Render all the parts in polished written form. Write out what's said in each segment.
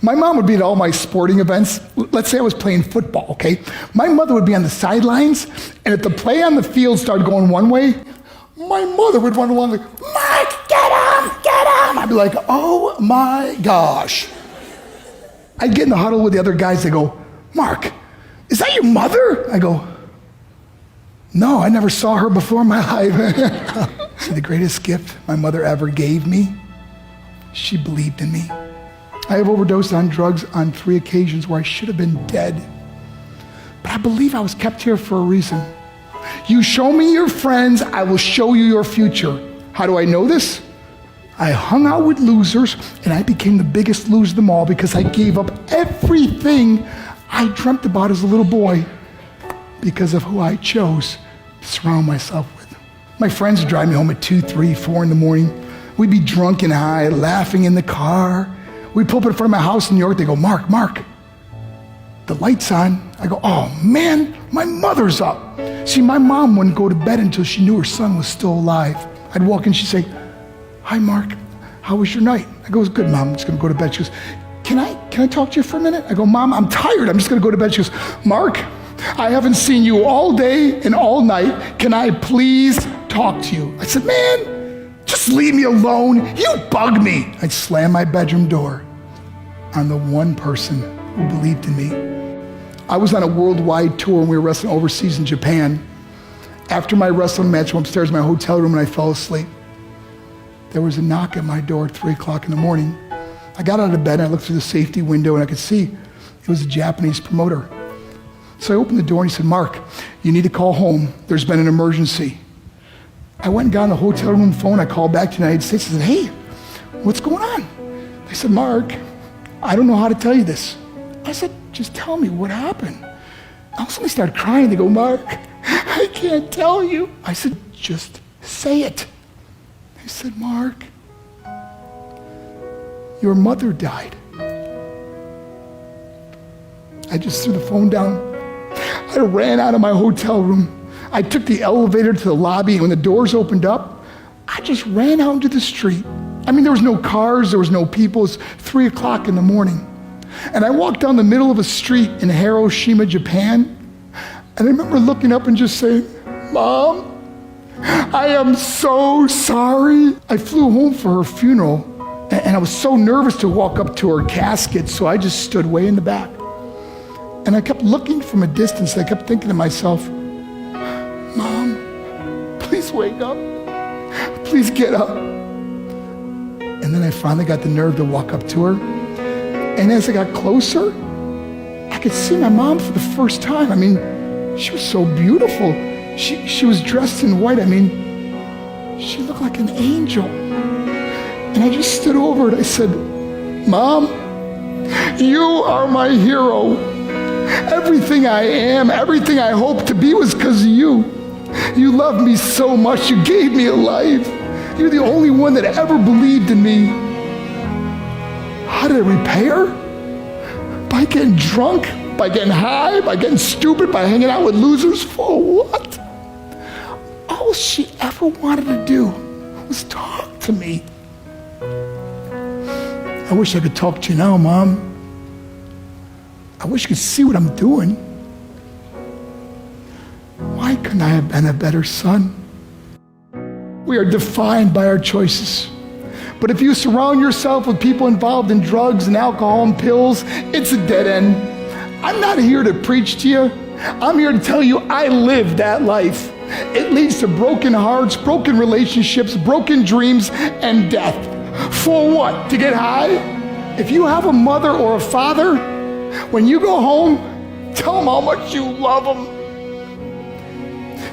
My mom would be at all my sporting events. Let's say I was playing football, okay? My mother would be on the sidelines, and if the play on the field started going one way, my mother would run along like, Mark, get him, get him. I'd be like, oh my gosh. I'd get in the huddle with the other guys. They go, Mark, is that your mother? I go, no, I never saw her before in my life. See, the greatest gift my mother ever gave me, she believed in me. I have overdosed on drugs on 3 occasions where I should have been dead. But I believe I was kept here for a reason. You show me your friends, I will show you your future. How do I know this? I hung out with losers, and I became the biggest loser of them all because I gave up everything I dreamt about as a little boy because of who I chose to surround myself with. My friends would drive me home at 2, 3, 4 in the morning. We'd be drunk and high, laughing in the car. We'd pull up in front of my house in New York. They go, Mark, the light's on. I go, oh man, my mother's up. See, my mom wouldn't go to bed until she knew her son was still alive. I'd walk in, she'd say, hi, Mark, how was your night? I go, it was good, Mom, I'm just gonna go to bed. She goes, can I talk to you for a minute? I go, Mom, I'm tired, I'm just gonna go to bed. She goes, Mark, I haven't seen you all day and all night. Can I please talk to you? I said, man, just leave me alone. You bug me. I'd slam my bedroom door on the one person who believed in me. I was on a worldwide tour and we were wrestling overseas in Japan. After my wrestling match, I went upstairs in my hotel room and I fell asleep. There was a knock at my door at 3 o'clock in the morning. I got out of bed and I looked through the safety window and I could see it was a Japanese promoter. So I opened the door and he said, Mark, you need to call home. There's been an emergency. I went and got on the hotel room phone. I called back to the United States and said, hey, what's going on? They said, Mark, I don't know how to tell you this. I said, just tell me what happened. I suddenly started crying. They go, Mark, I can't tell you. I said, just say it. They said, Mark, your mother died. I just threw the phone down. I ran out of my hotel room. I took the elevator to the lobby, and when the doors opened up, I just ran out into the street. I mean, there was no cars, there was no people. It was 3 o'clock in the morning. And I walked down the middle of a street in Hiroshima, Japan, and I remember looking up and just saying, Mom, I am so sorry. I flew home for her funeral, and I was so nervous to walk up to her casket, so I just stood way in the back. And I kept looking from a distance. I kept thinking to myself, Mom, please wake up. Please get up. And then I finally got the nerve to walk up to her. And as I got closer, I could see my mom for the first time. I mean, she was so beautiful. She was dressed in white. I mean, she looked like an angel. And I just stood over it. I said, Mom, you are my hero. Everything I am, everything I hope to be was because of you. You loved me so much. You gave me a life. You're the only one that ever believed in me. How did I repay her? By getting drunk, by getting high, by getting stupid, by hanging out with losers? For what? All she ever wanted to do was talk to me. I wish I could talk to you now, Mom. I wish you could see what I'm doing. Why couldn't I have been a better son? We are defined by our choices. But if you surround yourself with people involved in drugs and alcohol and pills, it's a dead end. I'm not here to preach to you. I'm here to tell you I lived that life. It leads to broken hearts, broken relationships, broken dreams, and death. For what? To get high? If you have a mother or a father, when you go home, tell them how much you love them.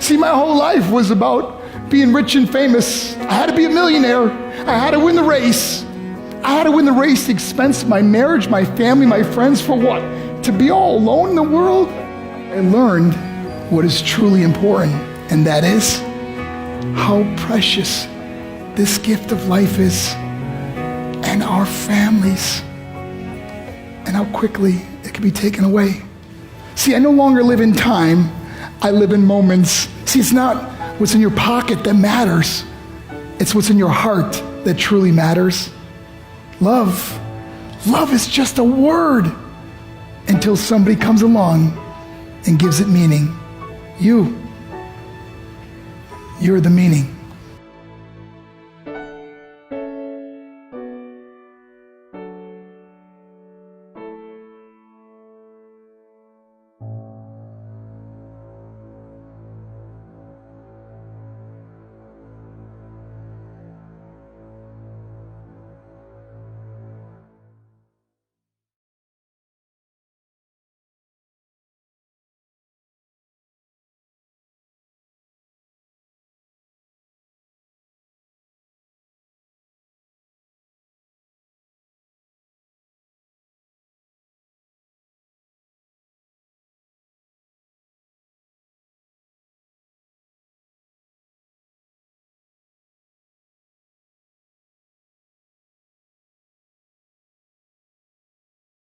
See, my whole life was about being rich and famous. I had to be a millionaire. I had to win the race. I had to win the race at the expense of my marriage, my family, my friends. For what? To be all alone in the world? I learned what is truly important, and that is how precious this gift of life is, and our families, and how quickly it can be taken away. See, I no longer live in time. I live in moments. See, it's not what's in your pocket that matters. It's what's in your heart that truly matters. Love Love is just a word until somebody comes along and gives it meaning. You're the meaning.